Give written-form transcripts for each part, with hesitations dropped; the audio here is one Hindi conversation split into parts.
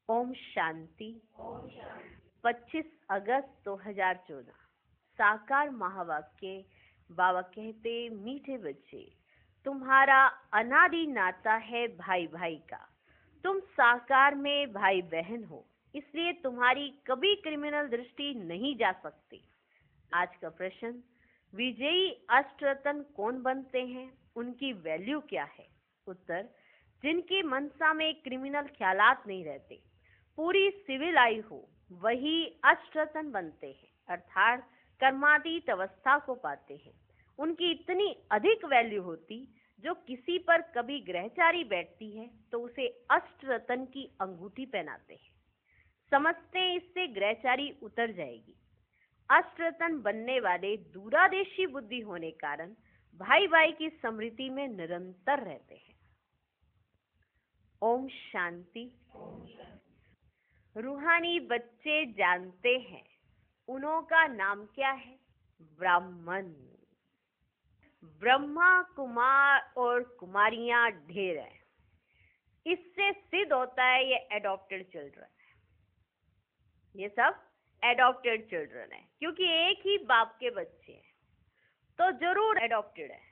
ओम शांति। 25 अगस्त 2014। साकार महावाक्य। बाबा कहते, मीठे बच्चे, तुम्हारा अनादि नाता है भाई भाई का। तुम साकार में भाई बहन हो, इसलिए तुम्हारी कभी क्रिमिनल दृष्टि नहीं जा सकती। आज का प्रश्न, विजयी अष्टरत्न कौन बनते हैं, उनकी वैल्यू क्या है? उत्तर, जिनके मनसा में क्रिमिनल ख्यालात नहीं रहते, पूरी सिविल आई हो, वही अष्टरत्न बनते हैं, अर्थात कर्मातीत अवस्था को पाते हैं। उनकी इतनी अधिक वैल्यू होती, जो किसी पर कभी ग्रहचारी बैठती है तो उसे अष्टरत्न की अंगूठी पहनाते हैं, समझते हैं इससे ग्रहचारी उतर जाएगी। अष्टरत्न बनने वाले दूरादेशी बुद्धि होने कारण भाई भाई की स्मृति में निरंतर रहते हैं। ओम शांति। रूहानी बच्चे जानते हैं उनका नाम क्या है? ब्राह्मण। ब्रह्मा कुमार और कुमारियां ढेर है। इससे सिद्ध होता है ये एडॉप्टेड चिल्ड्रन है। ये सब एडॉप्टेड चिल्ड्रन है, क्योंकि एक ही बाप के बच्चे हैं तो जरूर एडॉप्टेड है।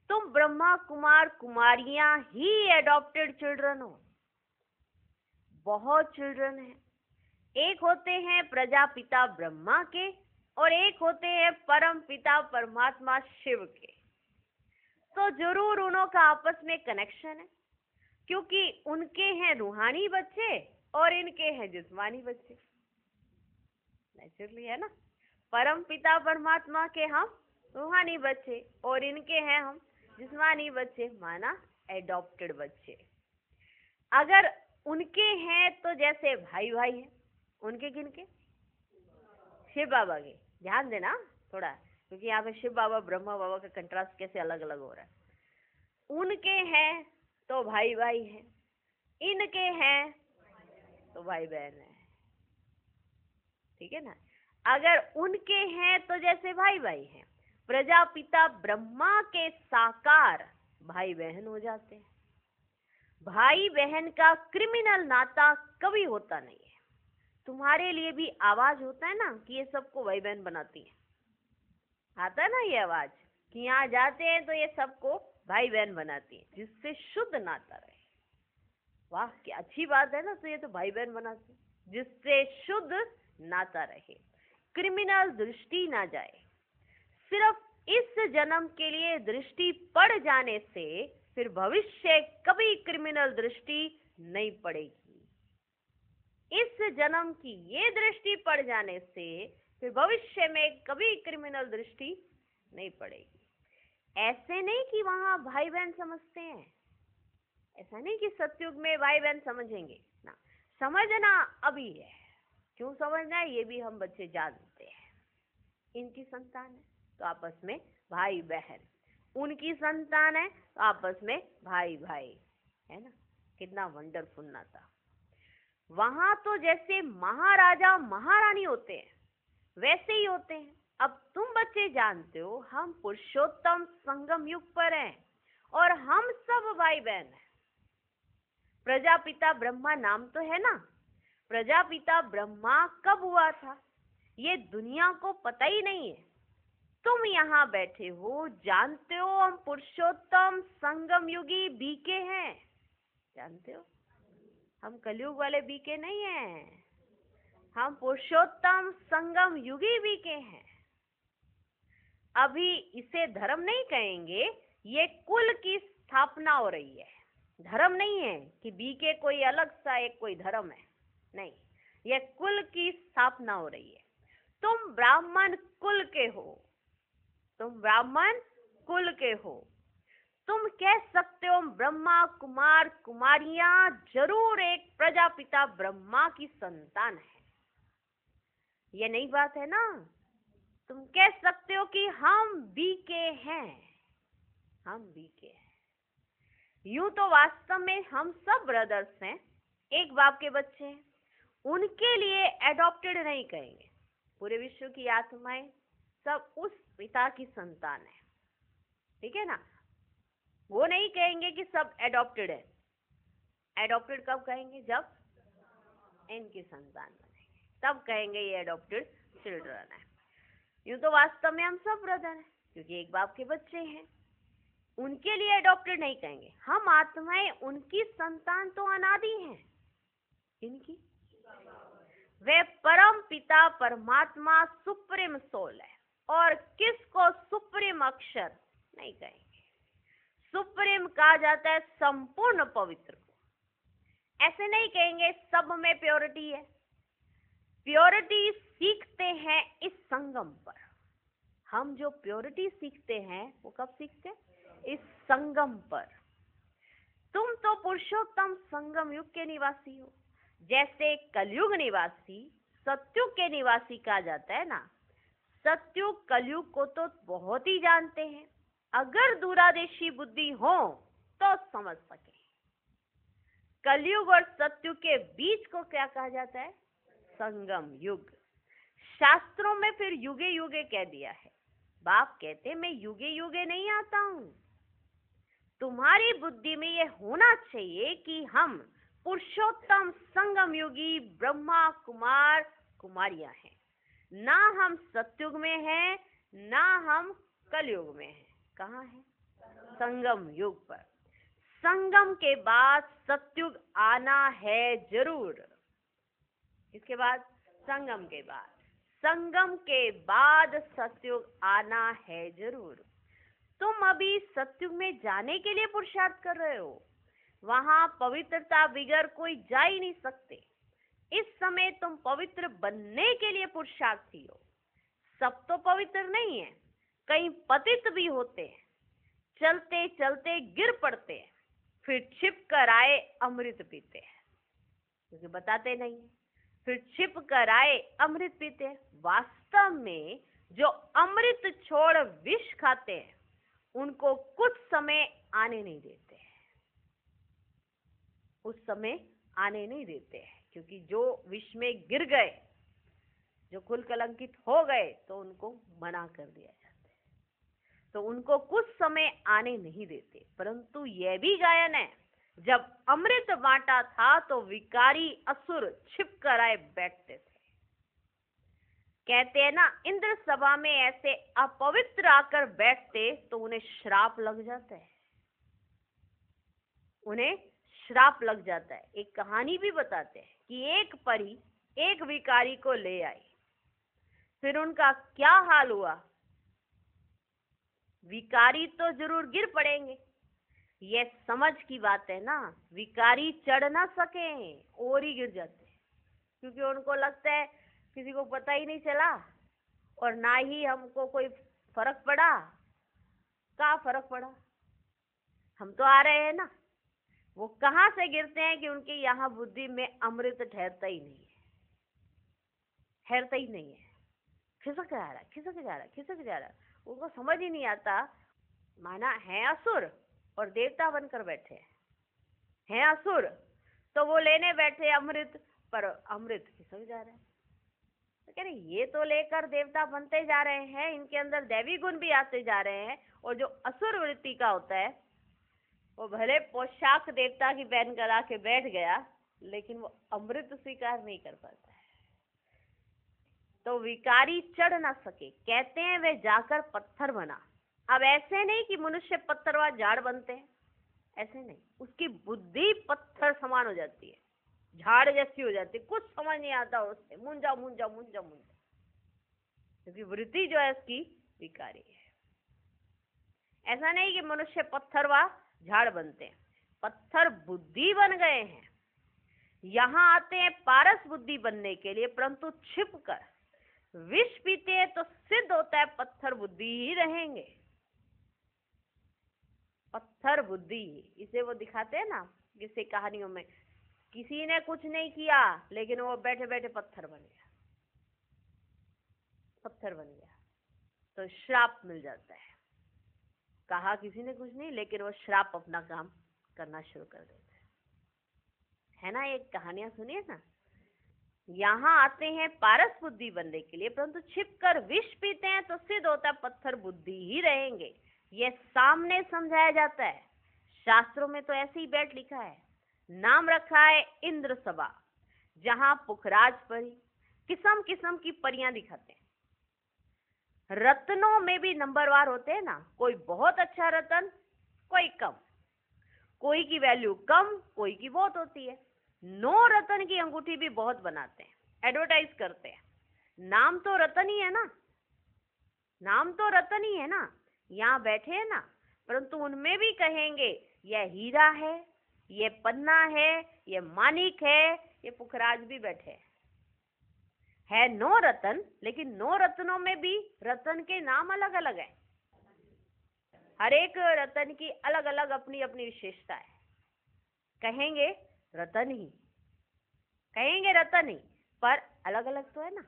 तुम ब्रह्मा कुमार कुमारियां ही एडॉप्टेड चिल्ड्रन हो। बहुत चिल्ड्रन हैं। एक होते हैं प्रजापिता ब्रह्मा के और एक होते हैं परम पिता परमात्मा शिव के। तो जरूर उनका आपस में कनेक्शन है, क्योंकि उनके हैं रूहानी बच्चे और इनके हैं जिस्मानी बच्चे। नेचुरली है ना। परम पिता परमात्मा के हम रूहानी बच्चे और इनके हैं हम जिस्मानी बच्चे, माना एडॉप्टेड बच्चे। अगर उनके हैं तो जैसे भाई भाई हैं। उनके किनके? शिव बाबा के। ध्यान देना थोड़ा, क्योंकि यहाँ पे शिव बाबा ब्रह्मा बाबा का कंट्रास्ट कैसे अलग अलग हो रहा है। उनके हैं तो भाई भाई हैं, इनके हैं तो भाई बहन है। ठीक है ना। अगर उनके हैं तो जैसे भाई भाई हैं, प्रजापिता ब्रह्मा के साकार भाई बहन हो जाते हैं। भाई बहन का क्रिमिनल नाता कभी होता नहीं है। तुम्हारे लिए भी आवाज होता है ना कि ये सबको भाई बहन बनाती है। आता है ना ये आवाज कि यहाँ जाते हैं तो ये सबको भाई बहन बनाती है, जिससे शुद्ध नाता रहे। वाह, क्या अच्छी बात है ना। तो ये तो भाई बहन बनाती है, जिससे शुद्ध नाता रहे, क्रिमिनल दृष्टि ना जाए। सिर्फ इस जन्म के लिए दृष्टि पड़ जाने से फिर भविष्य कभी क्रिमिनल दृष्टि नहीं पड़ेगी। इस जन्म की ये दृष्टि पड़ जाने से फिर भविष्य में कभी क्रिमिनल दृष्टि नहीं पड़ेगी। ऐसे नहीं कि वहां भाई बहन समझते हैं, ऐसा नहीं कि सतयुग में भाई बहन समझेंगे ना। समझना अभी है। क्यों समझना है ये भी हम बच्चे जानते हैं। इनकी संतान है तो आपस में भाई बहन, उनकी संतान है तो आपस में भाई भाई, है ना। कितना वंडरफुल नाता। वहां तो जैसे महाराजा महारानी होते हैं वैसे ही होते हैं। अब तुम बच्चे जानते हो हम पुरुषोत्तम संगम युग पर हैं और हम सब भाई बहन हैं। प्रजापिता ब्रह्मा नाम तो है ना। प्रजापिता ब्रह्मा कब हुआ था ये दुनिया को पता ही नहीं है। तुम यहाँ बैठे हो, जानते हो हम पुरुषोत्तम संगम युगी बीके हैं। जानते हो हम कलयुग वाले बीके नहीं हैं, हम पुरुषोत्तम संगम युगी बीके हैं। अभी इसे धर्म नहीं कहेंगे, ये कुल की स्थापना हो रही है। धर्म नहीं है कि बीके कोई अलग सा एक कोई धर्म है, नहीं, ये कुल की स्थापना हो रही है। तुम ब्राह्मण कुल के हो, तुम ब्राह्मण कुल के हो। तुम कह सकते हो ब्रह्मा कुमार कुमारियां जरूर एक प्रजापिता ब्रह्मा की संतान है। ये नई बात है ना। तुम कह सकते हो कि हम बीके हैं, हम बीके हैं। यूं तो वास्तव में हम सब ब्रदर्स हैं, एक बाप के बच्चे हैं। उनके लिए एडॉप्टेड नहीं कहेंगे। पूरे विश्व की आत्माएं सब उस पिता की संतान है। ठीक है ना। वो नहीं कहेंगे कि सब एडॉप्टेड है। एडॉप्टेड कब कहेंगे? जब इनकी संतान बनेंगे, तब कहेंगे ये एडॉप्टेड चिल्ड्रन है। यूं तो वास्तव में हम सब ब्रदर हैं, क्योंकि एक बाप के बच्चे हैं। उनके लिए एडॉप्टेड नहीं कहेंगे, हम आत्माएं उनकी संतान तो अनादि हैं। इनकी वे परम पिता परमात्मा सुप्रीम सोल है, और किसको सुप्रीम अक्षर नहीं कहेंगे। सुप्रीम कहा जाता है संपूर्ण पवित्र को। ऐसे नहीं कहेंगे सब में प्योरिटी है। प्योरिटी सीखते हैं इस संगम पर। हम जो प्योरिटी सीखते हैं वो कब सीखते हैं? इस संगम पर। तुम तो पुरुषोत्तम संगम युग के निवासी हो। जैसे कलयुग निवासी सत्युग के निवासी कहा जाता है ना, सत्युग कलयुग को तो बहुत ही जानते हैं। अगर दूरादेशी बुद्धि हो तो समझ सके। कलयुग और सत्युग के बीच को क्या कहा जाता है? संगम युग। शास्त्रों में फिर युगे युगे कह दिया है। बाप कहते मैं युगे युगे नहीं आता हूं। तुम्हारी बुद्धि में ये होना चाहिए कि हम पुरुषोत्तम संगम युगी ब्रह्मा कुमार कुमारियां हैं। ना हम सत्युग में हैं, ना हम कलयुग में हैं। कहाँ है? संगम युग पर। संगम के बाद सत्युग आना है जरूर। इसके बाद संगम के बाद, संगम के बाद सत्युग आना है जरूर। तुम अभी सत्युग में जाने के लिए पुरुषार्थ कर रहे हो। वहां पवित्रता बिगर कोई जा ही नहीं सकते। इस समय तुम पवित्र बनने के लिए पुरुषार्थी हो। सब तो पवित्र नहीं है, कहीं पतित भी होते हैं। चलते चलते गिर पड़ते हैं, फिर छिप कर आए अमृत पीते हैं, क्योंकि बताते नहीं। फिर छिप कर आए अमृत पीते हैं। वास्तव में जो अमृत छोड़ विष खाते हैं उनको कुछ समय आने नहीं देते हैं। उस समय आने नहीं देते हैं, क्योंकि जो विष में गिर गए, जो कुल कलंकित हो गए, तो उनको मना कर दिया जाता है। तो उनको कुछ समय आने नहीं देते। परंतु यह भी गायन है, जब अमृत बांटा था तो विकारी असुर छिप कर आए बैठते थे। कहते हैं ना, इंद्र सभा में ऐसे अपवित्र आकर बैठते तो उन्हें श्राप लग जाता है। उन्हें श्राप लग जाता है। एक कहानी भी बताते हैं कि एक परी एक विकारी को ले आई। फिर उनका क्या हाल हुआ? विकारी तो जरूर गिर पड़ेंगे, ये समझ की बात है ना। विकारी चढ़ ना सके और ही गिर जाते हैं, क्योंकि उनको लगता है किसी को पता ही नहीं चला और ना ही हमको कोई फर्क पड़ा। क्या फर्क पड़ा? हम तो आ रहे हैं ना। वो कहां से गिरते हैं कि उनके यहाँ बुद्धि में अमृत ठहरता ही नहीं है, ठहरता ही नहीं है। खिसक जा रहा, खिसक जा रहा, खिसक जा रहा। उनको समझ ही नहीं आता। माना है असुर और देवता बनकर बैठे हैं असुर, तो वो लेने बैठे अमृत, पर अमृत खिसक जा रहा है। तो कह रहे ये तो लेकर देवता बनते जा रहे हैं, इनके अंदर दैवी गुण भी आते जा रहे हैं। और जो असुर वृत्ति का होता है वो भले पोशाक देवता की पहन कर आके बैठ गया, लेकिन वो अमृत स्वीकार नहीं कर पाता है। तो विकारी चढ़ ना सके, कहते हैं वे जाकर पत्थर बना। अब ऐसे नहीं कि मनुष्य पत्थरवा झाड़ बनते हैं, ऐसे नहीं। उसकी बुद्धि पत्थर समान हो जाती है, झाड़ जैसी हो जाती है। कुछ समझ नहीं आता उससे, मुंजा मुंजा मुंजा मुंजा, क्योंकि वृत्ति जो है उसकी विकारी है। ऐसा नहीं कि मनुष्य पत्थरवा झाड़ बनते हैं, पत्थर बुद्धि बन गए हैं। यहाँ आते हैं पारस बुद्धि बनने के लिए, परंतु छिप कर विष पीते हैं तो सिद्ध होता है पत्थर बुद्धि ही रहेंगे। पत्थर बुद्धि, इसे वो दिखाते हैं ना किसी कहानियों में। किसी ने कुछ नहीं किया, लेकिन वो बैठे बैठे पत्थर बन गया, पत्थर बन गया, तो श्राप मिल जाता है। कहा किसी ने कुछ नहीं, लेकिन वो श्राप अपना काम करना शुरू कर देता है ना। एक कहानियां सुनिए ना। यहाँ आते हैं पारस बुद्धि बनने के लिए, परंतु छिपकर विष पीते हैं तो सिद्ध होता पत्थर बुद्धि ही रहेंगे। ये सामने समझाया जाता है। शास्त्रों में तो ऐसे ही बैठ लिखा है। नाम रखा है इंद्र सभा। जहां पुखराज परी किस्म किस्म की परियां दिखाते हैं। रत्नों में भी नंबरवार होते हैं ना, कोई बहुत अच्छा रतन, कोई कम, कोई की वैल्यू कम, कोई की बहुत होती है। 9 रतन की अंगूठी भी बहुत बनाते हैं, एडवर्टाइज करते हैं। नाम तो रतन ही है ना, नाम तो रतन ही है ना, यहाँ बैठे हैं ना, परंतु उनमें भी कहेंगे यह हीरा है, ये पन्ना है, ये मानिक है, ये पुखराज भी बैठे है 9 रतन, लेकिन 9 रत्नों में भी रतन के नाम अलग अलग है। हर एक रतन की अलग अलग अपनी अपनी विशेषता है। कहेंगे रतन ही, कहेंगे रतन ही, पर अलग अलग तो है ना।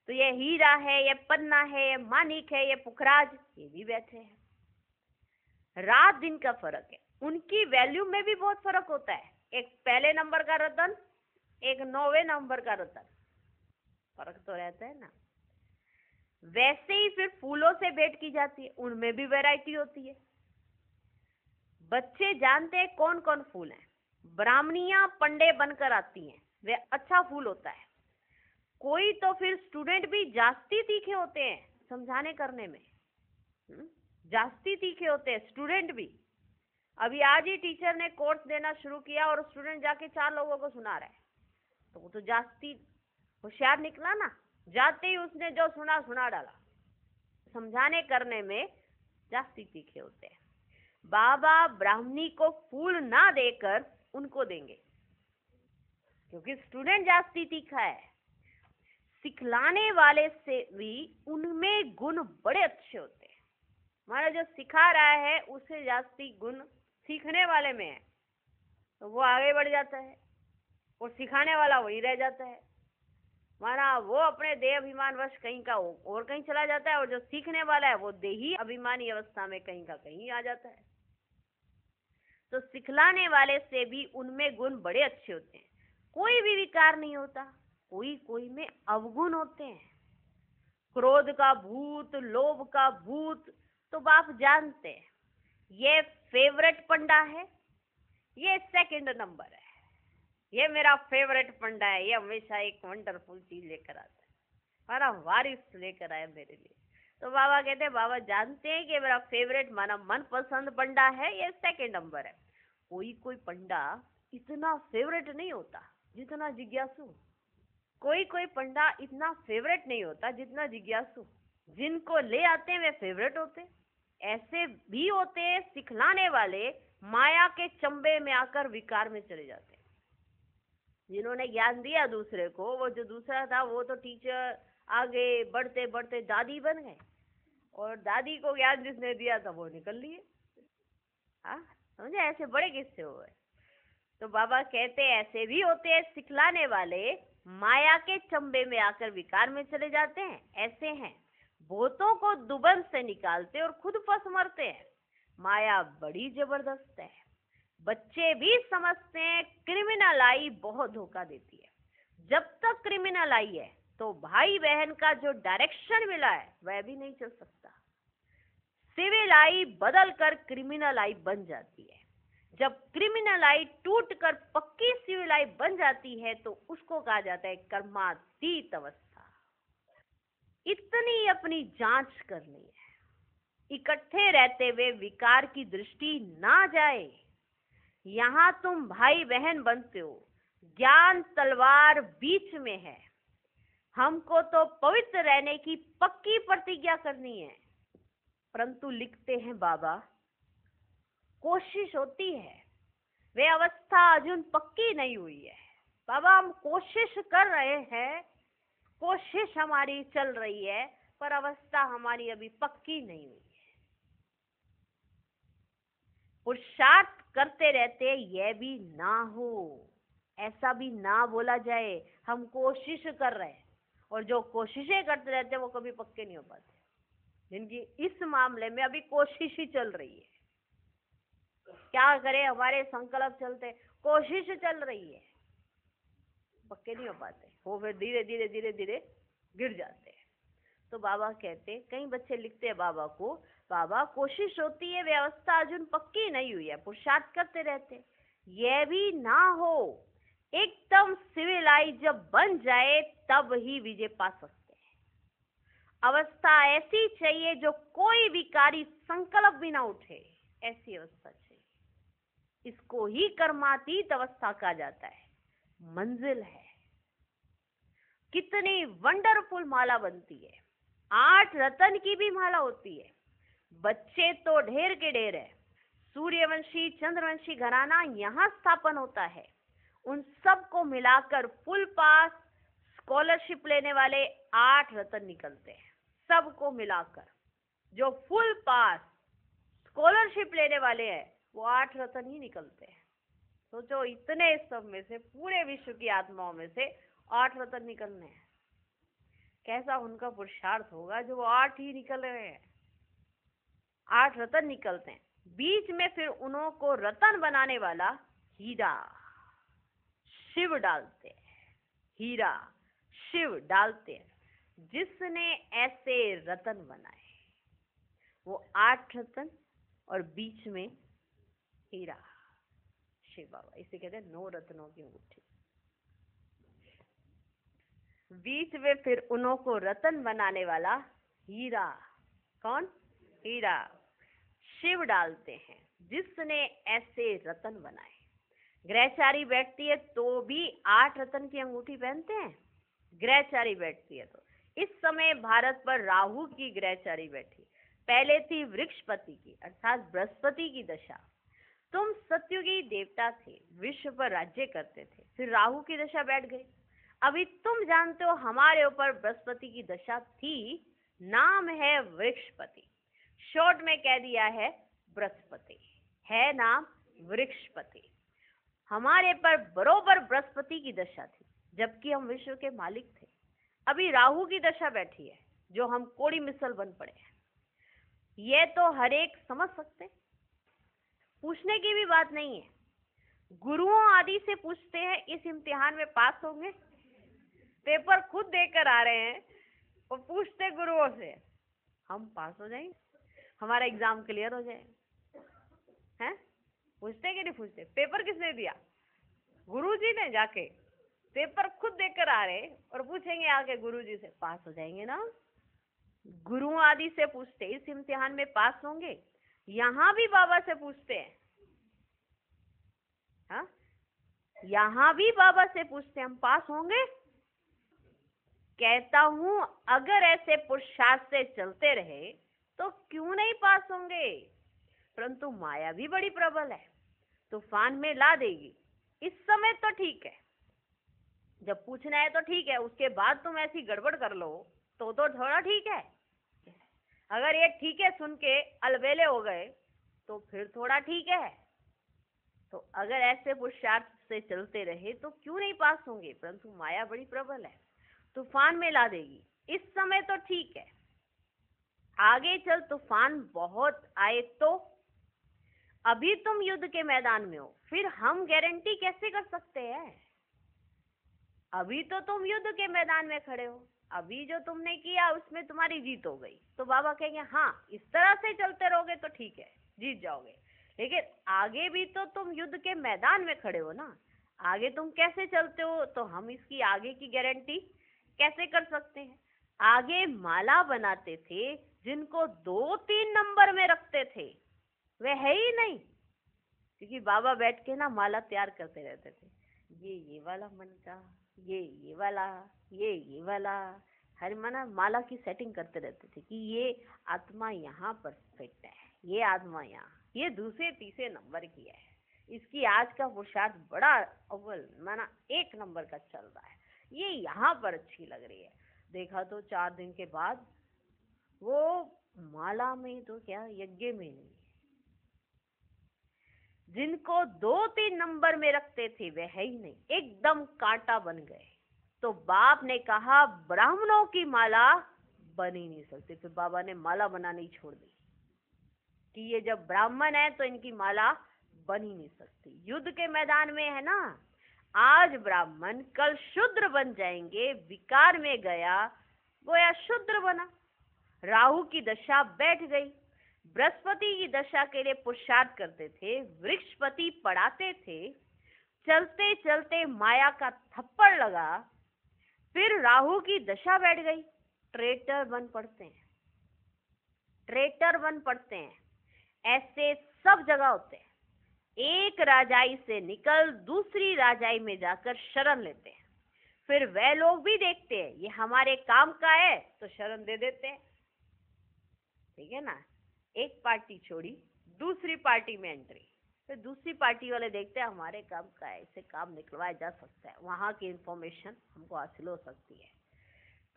तो ये हीरा है, ये पन्ना है, ये मानिक है, ये पुखराज, ये भी बैठे हैं। रात दिन का फर्क है, उनकी वैल्यू में भी बहुत फर्क होता है। एक पहले नंबर का रतन, एक 9वें नंबर का रतन, फर्क तो रहता है ना। वैसे ही फिर फूलों से भेंट की जाती है, उनमें भी वैरायटी होती है। बच्चे जानते हैं कौन कौन फूल हैं। ब्राह्मणियां पंडे बनकर आती हैं, वे अच्छा फूल होता है। कोई तो फिर स्टूडेंट भी जास्ती तीखे होते हैं समझाने करने में, जास्ती तीखे होते हैं स्टूडेंट भी। अभी आज ही टीचर ने कोर्स देना शुरू किया और स्टूडेंट जाके 4 लोगों को सुना रहा है, तो वो तो जास्ती होशियार निकला ना। जाते ही उसने जो सुना सुना डाला। समझाने करने में जास्ती तीखे होते हैं। बाबा ब्राह्मणी को फूल ना देकर उनको देंगे, क्योंकि स्टूडेंट जास्ती तीखा है। सिखलाने वाले से भी उनमें गुण बड़े अच्छे होते हैं। हमारा जो सिखा रहा है उससे जास्ती गुण सीखने वाले में है, तो वो आगे बढ़ जाता है और सिखाने वाला वही रह जाता है। माना वो अपने देह अभिमान वश कहीं का और कहीं चला जाता है, और जो सीखने वाला है वो देही अभिमानी अवस्था में कहीं का कहीं आ जाता है। तो सिखलाने वाले से भी उनमें गुण बड़े अच्छे होते हैं। कोई भी विकार नहीं होता, कोई कोई में अवगुण होते हैं। क्रोध का भूत, लोभ का भूत तो बाप जानते हैं। ये फेवरेट पंडा है, ये सेकंड नंबर है। ये मेरा फेवरेट पंडा है, ये हमेशा एक वंडरफुल चीज लेकर आता है, हमारा वारिस लेकर आया मेरे लिए। तो बाबा कहते हैं, बाबा जानते हैं कि मेरा फेवरेट माना मनपसंद पंडा है, ये सेकंड नंबर है। कोई कोई पंडा इतना फेवरेट नहीं होता जितना जिज्ञासु। कोई कोई पंडा इतना फेवरेट नहीं होता जितना जिज्ञासु। जिनको ले आते हैं वे फेवरेट होते। ऐसे भी होते हैं सिखलाने वाले माया के चंबे में आकर विकार में चले जाते हैं। जिन्होंने ज्ञान दिया दूसरे को, वो जो दूसरा था वो तो टीचर आगे बढ़ते बढ़ते दादी बन गए, और दादी को ज्ञान जिसने दिया था वो निकल लिए। हाँ समझे, ऐसे बड़े किस्से हुए। तो बाबा कहते हैं ऐसे भी होते हैं सिखलाने वाले माया के चंबे में आकर विकार में चले जाते हैं। ऐसे हैं भूतों को दुबन से निकालते और खुद फंस मरते हैं। माया बड़ी जबरदस्त है। बच्चे भी समझते हैं क्रिमिनल आई बहुत धोखा देती है। जब तक क्रिमिनल आई है तो भाई बहन का जो डायरेक्शन मिला है वह भी नहीं चल सकता। सिविल आई बदल कर क्रिमिनल आई बन जाती है। जब क्रिमिनल आई टूट कर पक्की सिविल आई बन जाती है तो उसको कहा जाता है कर्मातीत अवस्था। इतनी अपनी जांच करनी है, इकट्ठे रहते हुए विकार की दृष्टि ना जाए। यहाँ तुम भाई बहन बनते हो, ज्ञान तलवार बीच में है। हमको तो पवित्र रहने की पक्की प्रतिज्ञा करनी है, परंतु लिखते हैं बाबा कोशिश होती है, वे अवस्था अजून पक्की नहीं हुई है। बाबा हम कोशिश कर रहे हैं, कोशिश हमारी चल रही है, पर अवस्था हमारी अभी पक्की नहीं हुई है। पुरुषार्थ करते रहते यह भी ना हो, ऐसा भी ना बोला जाए हम कोशिश कर रहे हैं, और जो कोशिशें करते रहते वो कभी पक्के नहीं हो पाते। जिनकी इस मामले में अभी कोशिश ही चल रही है, क्या करें, हमारे संकल्प चलते, कोशिश चल रही है, पक्के नहीं हो पाते, वो फिर धीरे धीरे धीरे धीरे गिर जाते हैं। तो बाबा कहते, कई बच्चे लिखते हैं बाबा को, बाबा कोशिश होती है, व्यवस्था अर्जुन पक्की नहीं हुई है, पुरुषार्थ करते रहते, यह भी ना हो एकदम विजयशाली जब बन जाए तब ही विजय पा सकते हैं। अवस्था ऐसी चाहिए जो कोई विकारी संकल्प भी ना उठे, ऐसी अवस्था चाहिए। इसको ही कर्मातीत अवस्था कहा जाता है। मंजिल है। कितनी वंडरफुल माला बनती है। 8 रतन की भी माला होती है। बच्चे तो ढेर के ढेर है। सूर्यवंशी चंद्रवंशी घराना यहाँ स्थापन होता है। उन सबको मिलाकर फुल पास स्कॉलरशिप लेने वाले 8 रतन निकलते हैं। सबको मिलाकर जो फुल पास स्कॉलरशिप लेने वाले हैं वो 8 रतन ही निकलते हैं। सोचो, इतने सब में से, पूरे विश्व की आत्माओं में से 8 रतन निकलने हैं। कैसा उनका पुरुषार्थ होगा जो वो 8 ही निकल रहे हैं। 8 रतन निकलते हैं। बीच में फिर उन्हों को रतन बनाने वाला हीरा शिव डालते हैं। हीरा शिव डालते हैं। जिसने ऐसे रतन बनाए वो 8 रतन और बीच में हीरा, शिव बाबा, इसे कहते हैं 9 रत्नों की अंगूठी। बीच में फिर उन्हों को रतन बनाने वाला हीरा, कौन? हीरा शिव डालते हैं। जिसने ऐसे रतन बनाए। ग्रहचारी बैठती है तो भी 8 रतन की अंगूठी पहनते हैं। ग्रहचारी बैठती है तो इस समय भारत पर राहु की ग्रहचारी बैठी। पहले थी वृक्षपति की अर्थात बृहस्पति की दशा। तुम सत्युगी देवता थे, विश्व पर राज्य करते थे, फिर राहु की दशा बैठ गई। अभी तुम जानते हो हमारे ऊपर बृहस्पति की दशा थी, नाम है वृक्षपति। शॉर्ट में कह दिया है बृहस्पति, है नाम वृक्षपति। हमारे पर बरोबर बृहस्पति की दशा थी जबकि हम विश्व के मालिक थे। अभी राहु की दशा बैठी है जो हम कोड़ी मिसल बन पड़े हैं। ये तो हर एक समझ सकते, पूछने की भी बात नहीं है। गुरुओं आदि से पूछते हैं इस इम्तिहान में पास होंगे? पेपर खुद देकर आ रहे हैं और पूछते गुरुओं से हम पास हो जाएंगे, हमारा एग्जाम क्लियर हो जाएगा। हैं? पूछते कि नहीं पूछते? पेपर किसने दिया? गुरुजी ने। जाके पेपर खुद देकर आ रहे और पूछेंगे आके गुरुजी से, पास हो जाएंगे ना? गुरु आदि से पूछते इस इम्तिहान में पास होंगे? यहाँ भी बाबा से पूछते हैं। हाँ, यहाँ भी बाबा से पूछते हैं हम पास होंगे? कहता हूं अगर ऐसे पुरुषार्थ से चलते रहे तो क्यों नहीं पास होंगे। परंतु माया भी बड़ी प्रबल है, तूफान में ला देगी। इस समय तो ठीक है, जब पूछना है तो ठीक है, उसके बाद तुम ऐसी गड़बड़ कर लो तो थोड़ा ठीक है। अगर ये ठीक है सुन के अलबेले हो गए तो फिर थोड़ा ठीक है। तो अगर ऐसे पुरुषार्थ से चलते रहे तो क्यों नहीं पास होंगे। परंतु माया बड़ी प्रबल है, तूफान में ला देगी। इस समय तो ठीक है, आगे चल तूफान बहुत आए तो। अभी तुम युद्ध के मैदान में हो, फिर हम गारंटी कैसे कर सकते हैं? अभी तो तुम युद्ध के मैदान में खड़े हो, अभी जो तुमने किया उसमें तुम्हारी जीत हो गई तो बाबा कहेंगे हाँ इस तरह से चलते रहोगे तो ठीक है, जीत जाओगे। लेकिन आगे भी तो तुम युद्ध के मैदान में खड़े हो ना, आगे तुम कैसे चलते हो तो हम इसकी आगे की गारंटी कैसे कर सकते हैं। आगे माला बनाते थे, जिनको 2-3 नंबर में रखते थे वे है ही नहीं, क्योंकि बाबा बैठ के ना माला तैयार करते रहते थे। ये वाला मन का, ये वाला, ये वाला, हर मना माला की सेटिंग करते रहते थे कि ये आत्मा यहाँ पर फिट है, ये आत्मा यहाँ, ये दूसरे तीसरे नंबर की है, इसकी आज का पुरुषार्थ बड़ा अव्वल माना 1 नंबर का चल रहा है, ये यहाँ पर अच्छी लग रही है। देखा तो 4 दिन के बाद वो माला में तो क्या यज्ञ में नहीं। जिनको 2-3 नंबर में रखते थे वे है ही नहीं, एकदम कांटा बन गए। तो बाप ने कहा ब्राह्मणों की माला बन ही नहीं सकती। फिर बाबा ने माला बनानी छोड़ दी कि ये जब ब्राह्मण है तो इनकी माला बन ही नहीं सकती। युद्ध के मैदान में है ना, आज ब्राह्मण कल शूद्र बन जाएंगे। विकार में गया गोया शूद्र बना, राहु की दशा बैठ गई। बृहस्पति की दशा के लिए पुरुषार्थ करते थे, वृक्षपति पढ़ाते थे, चलते चलते माया का थप्पड़ लगा, फिर राहु की दशा बैठ गई, ट्रेटर बन पड़ते हैं, ट्रेटर बन पड़ते हैं। ऐसे सब जगह होते हैं। एक राजाई से निकल दूसरी राजाई में जाकर शरण लेते हैं, फिर वह लोग भी देखते हैं ये हमारे काम का है तो शरण दे देते हैं, ठीक है ना। एक पार्टी छोड़ी, दूसरी पार्टी में एंट्री, फिर दूसरी पार्टी वाले देखते हैं हमारे काम का है, इससे काम निकलवाया जा सकता है, वहां की इंफॉर्मेशन हमको हासिल हो सकती है,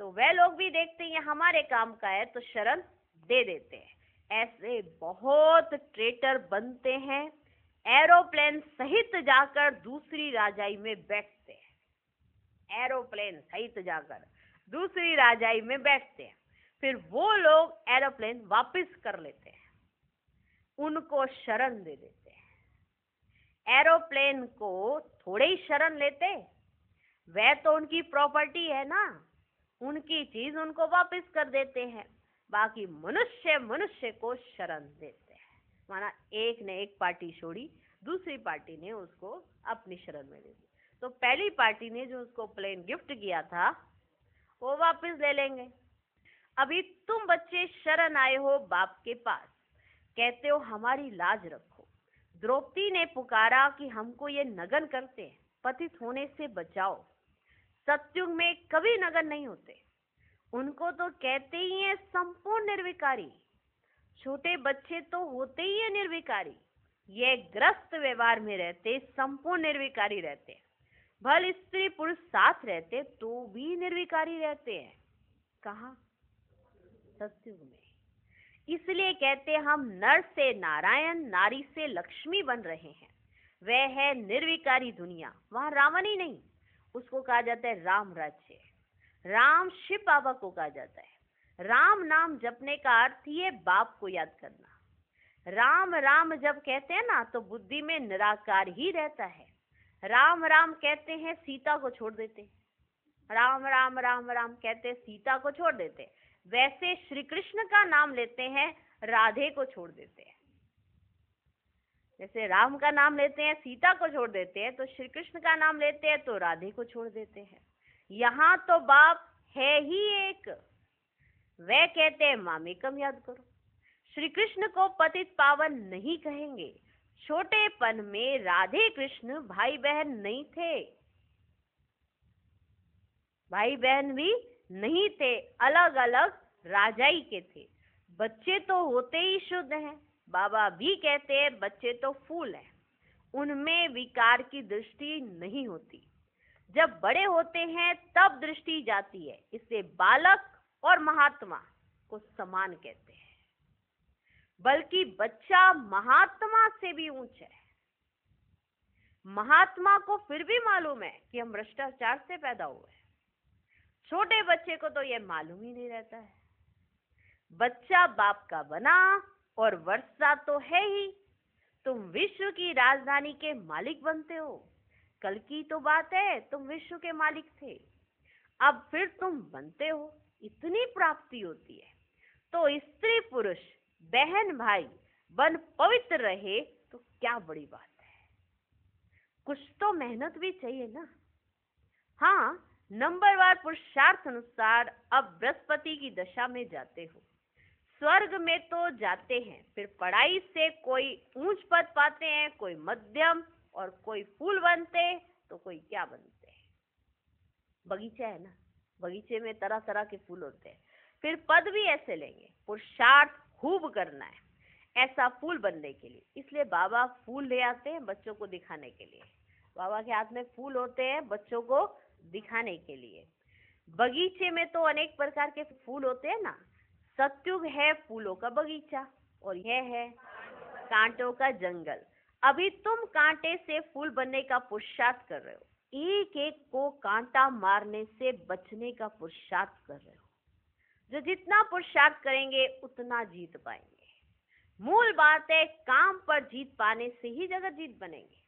तो वह लोग भी देखते हैं हमारे काम का है तो शरण दे देते हैं। ऐसे बहुत ट्रेटर बनते हैं, एरोप्लेन सहित जाकर दूसरी राजाई में बैठते हैं, एरोप्लेन सहित जाकर दूसरी राजाई में बैठते हैं, फिर वो लोग एरोप्लेन वापस कर लेते हैं, उनको शरण दे देते हैं। एरोप्लेन को थोड़े ही शरण लेते, वह तो उनकी प्रॉपर्टी है ना, उनकी चीज उनको वापस कर देते हैं, बाकी मनुष्य मनुष्य को शरण देते हैं। माना एक ने एक पार्टी छोड़ी, दूसरी पार्टी ने उसको अपनी शरण में ले ली, तो पहली पार्टी ने जो उसको प्लेन गिफ्ट किया था वो वापस ले लेंगे। अभी तुम बच्चे शरण आए हो बाप के पास, कहते हो हमारी लाज रखो। द्रौपदी ने पुकारा कि हमको ये नगन करते हैं, पतित होने से बचाओ। सत्युग में कभी नगन नहीं होते, उनको तो कहते ही हैं संपूर्ण निर्विकारी। छोटे बच्चे तो होते ही है निर्विकारी, ये ग्रस्त व्यवहार में रहते संपूर्ण निर्विकारी रहते। भले स्त्री पुरुष साथ रहते तो भी निर्विकारी रहते हैं। कहाँ? सत्युग में। इसलिए कहते हम नर से नारायण, नारी से लक्ष्मी बन रहे हैं। वह है निर्विकारी दुनिया, वहां रावण ही नहीं, उसको कहा जाता है राम राज्य। राम शिव बाबा को कहा जाता है। राम नाम जपने का अर्थ ही है बाप को याद करना। राम राम जब कहते हैं ना तो बुद्धि में निराकार ही रहता है। राम राम कहते हैं सीता को छोड़ देते, राम राम राम राम कहते हैं सीता को छोड़ देते। वैसे श्री कृष्ण का नाम लेते हैं, राधे को छोड़ देते हैं। जैसे राम का नाम लेते हैं सीता को छोड़ देते हैं, तो श्री कृष्ण का नाम लेते हैं तो राधे को छोड़ देते हैं। यहाँ तो बाप है ही एक, वे कहते हैं मामेकम याद करो। श्री कृष्ण को पतित पावन नहीं कहेंगे। छोटेपन में राधे कृष्ण भाई बहन नहीं थे, भाई बहन भी नहीं थे, अलग अलग राजाई के थे। बच्चे तो होते ही शुद्ध हैं, बाबा भी कहते हैं बच्चे तो फूल हैं, उनमें विकार की दृष्टि नहीं होती। जब बड़े होते हैं तब दृष्टि जाती है, इससे बालक और महात्मा को समान कहते हैं, बल्कि बच्चा महात्मा से भी ऊंचा है। महात्मा को फिर भी मालूम है कि हम भ्रष्टाचार से पैदा हुए हैं, छोटे बच्चे को तो ये मालूम ही नहीं रहता है। बच्चा बाप का बना और वर्षा तो है ही, तुम विश्व की राजधानी के मालिक बनते हो। कल की तो बात है तुम विश्व के मालिक थे, अब फिर तुम बनते हो, इतनी प्राप्ति होती है। तो स्त्री पुरुष बहन भाई बन पवित्र रहे तो क्या बड़ी बात है। कुछ तो मेहनत भी चाहिए ना। हाँ, नंबरवार पुरुषार्थ अनुसार अब बृहस्पति की दशा में जाते हो, स्वर्ग में तो जाते हैं, फिर पढ़ाई से कोई ऊंच पद पाते हैं, कोई मध्यम, और कोई फूल बनते तो कोई क्या बनते हैं। बगीचा है ना, बगीचे में तरह तरह के फूल होते हैं, फिर पद भी ऐसे लेंगे। पुरुषार्थ खूब करना है ऐसा फूल बनने के लिए, इसलिए बाबा फूल ले आते हैं बच्चों को दिखाने के लिए। बाबा के हाथ में फूल होते हैं बच्चों को दिखाने के लिए। बगीचे में तो अनेक प्रकार के फूल होते हैं ना। सत्युग है फूलों का बगीचा और यह है कांटों का जंगल। अभी तुम कांटे से फूल बनने का पुरुषार्थ कर रहे हो, एक एक को कांटा मारने से बचने का पुरुषार्थ कर रहे हो। जो जितना पुरुषार्थ करेंगे उतना जीत पाएंगे। मूल बात है काम पर जीत पाने से ही जगत जीत बनेंगे।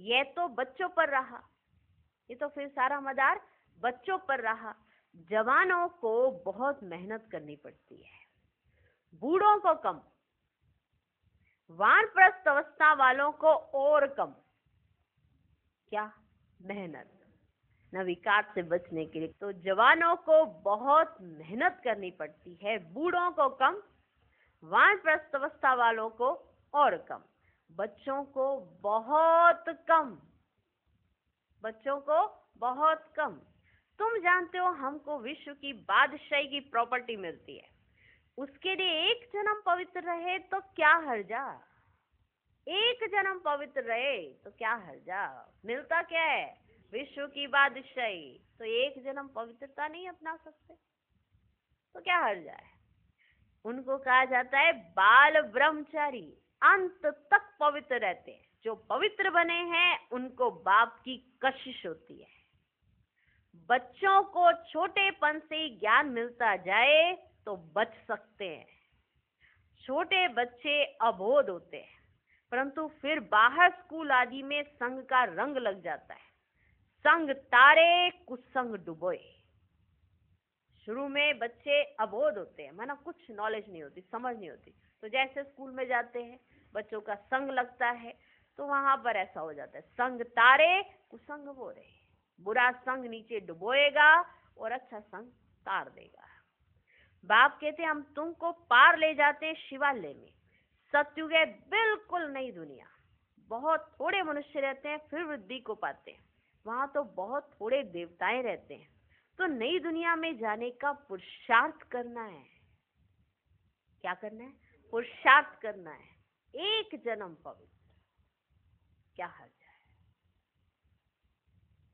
यह तो बच्चों पर रहा, ये तो फिर सारा मदार बच्चों पर रहा। जवानों को बहुत मेहनत करनी पड़ती है, बूढ़ों को कम, वानप्रस्थ अवस्था वालों को और कम। क्या? मेहनत। न विकार से बचने के लिए तो जवानों को बहुत मेहनत करनी पड़ती है, बूढ़ों को कम, वानप्रस्थ अवस्था वालों को और कम, बच्चों को बहुत कम, बच्चों को बहुत कम। तुम जानते हो हमको विश्व की बादशाही की प्रॉपर्टी मिलती है, उसके लिए एक जन्म पवित्र रहे तो क्या हर्जा, एक जन्म पवित्र रहे तो क्या हर्जा। मिलता क्या है? विश्व की बादशाही। तो एक जन्म पवित्रता नहीं अपना सकते तो क्या हर्जा है। उनको कहा जाता है बाल ब्रह्मचारी, अंत तक पवित्र रहते हैं। जो पवित्र बने हैं उनको बाप की कशिश होती है। बच्चों को छोटेपन से ज्ञान मिलता जाए तो बच सकते हैं। छोटे बच्चे अबोध होते हैं, परंतु फिर बाहर स्कूल आदि में संग का रंग लग जाता है। संग तारे कुसंग डुबोए। शुरू में बच्चे अबोध होते हैं, माना कुछ नॉलेज नहीं होती, समझ नहीं होती, तो जैसे स्कूल में जाते हैं बच्चों का संग लगता है तो वहां पर ऐसा हो जाता है, संग तारे कुसंग बोरे। बुरा संग नीचे डुबोएगा और अच्छा संग तार देगा। बाप कहते हैं हम तुमको पार ले जाते हैं शिवालय में। सत्युग है बिल्कुल नई दुनिया, बहुत थोड़े मनुष्य रहते हैं फिर वृद्धि को पाते हैं, वहां तो बहुत थोड़े देवताएं रहते हैं। तो नई दुनिया में जाने का पुरुषार्थ करना है। क्या करना है? पुरुषार्थ करना है। एक जन्म पवित्र, क्या हर्ज है।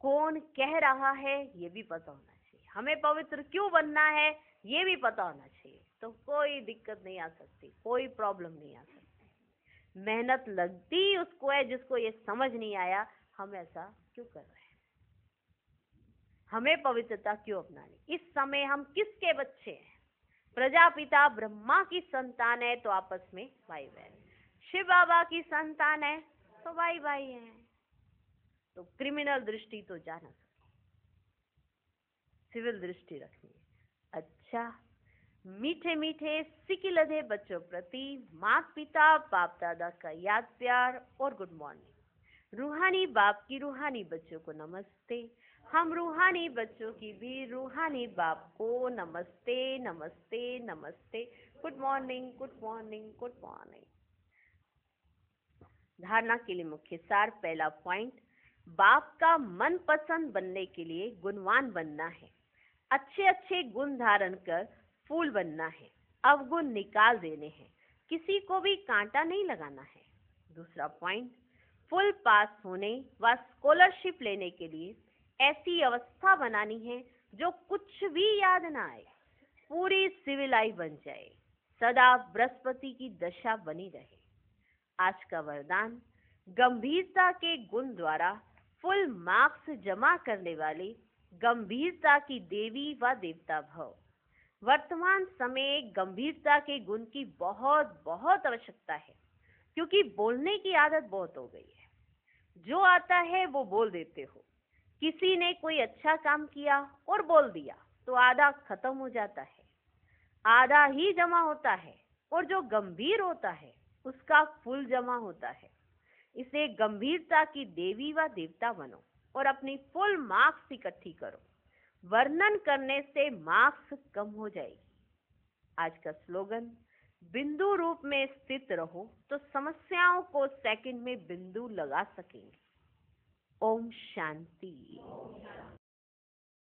कौन कह रहा है ये भी पता होना चाहिए, हमें पवित्र क्यों बनना है ये भी पता होना चाहिए, तो कोई दिक्कत नहीं आ सकती, कोई प्रॉब्लम नहीं आ सकती। मेहनत लगती उसको है जिसको ये समझ नहीं आया हम ऐसा क्यों कर रहे हैं, हमें पवित्रता क्यों अपनानी। इस समय हम किसके बच्चे हैं? प्रजापिता ब्रह्मा की संतान है तो आपस में भाई बहन, शिव बाबा की संतान है तो भाई भाई हैं। तो क्रिमिनल दृष्टि तो जाना सकते, सिविल दृष्टि रखनी है। अच्छा, मीठे मीठे सिकिलधे बच्चों प्रति माता पिता बाप दादा का याद प्यार और गुड मॉर्निंग। रूहानी बाप की रूहानी बच्चों को नमस्ते। हम रूहानी बच्चों की भी रूहानी बाप को नमस्ते नमस्ते नमस्ते। Good morning good morning good morning. धारणा के लिए मुख्य सार। पहला पॉइंट, बाप का मनपसंद बनने के लिए गुणवान बनना है, अच्छे अच्छे गुण धारण कर फूल बनना है, अवगुण निकाल देने हैं, किसी को भी कांटा नहीं लगाना है। दूसरा पॉइंट, फुल पास होने व स्कॉलरशिप लेने के लिए ऐसी अवस्था बनानी है जो कुछ भी याद ना आए, पूरी सिविलाई बन जाए, सदा बृहस्पति की दशा बनी रहे। आज का वरदान, गंभीरता के गुण द्वारा फुल मार्क्स जमा करने वाले गंभीरता की देवी व देवता भव। वर्तमान समय गंभीरता के गुण की बहुत बहुत आवश्यकता है, क्योंकि बोलने की आदत बहुत हो गई है। जो आता है वो बोल देते हो। किसी ने कोई अच्छा काम किया और बोल दिया तो आधा खत्म हो जाता है, आधा ही जमा होता है, और जो गंभीर होता है उसका फुल जमा होता है। इसे गंभीरता की देवी व देवता बनो और अपनी फुल मार्क्स इकट्ठी करो। वर्णन करने से मार्क्स कम हो जाएगी। आज का स्लोगन, बिंदु रूप में स्थित रहो तो समस्याओं को सेकंड में बिंदु लगा सकेंगे। ओम शांति।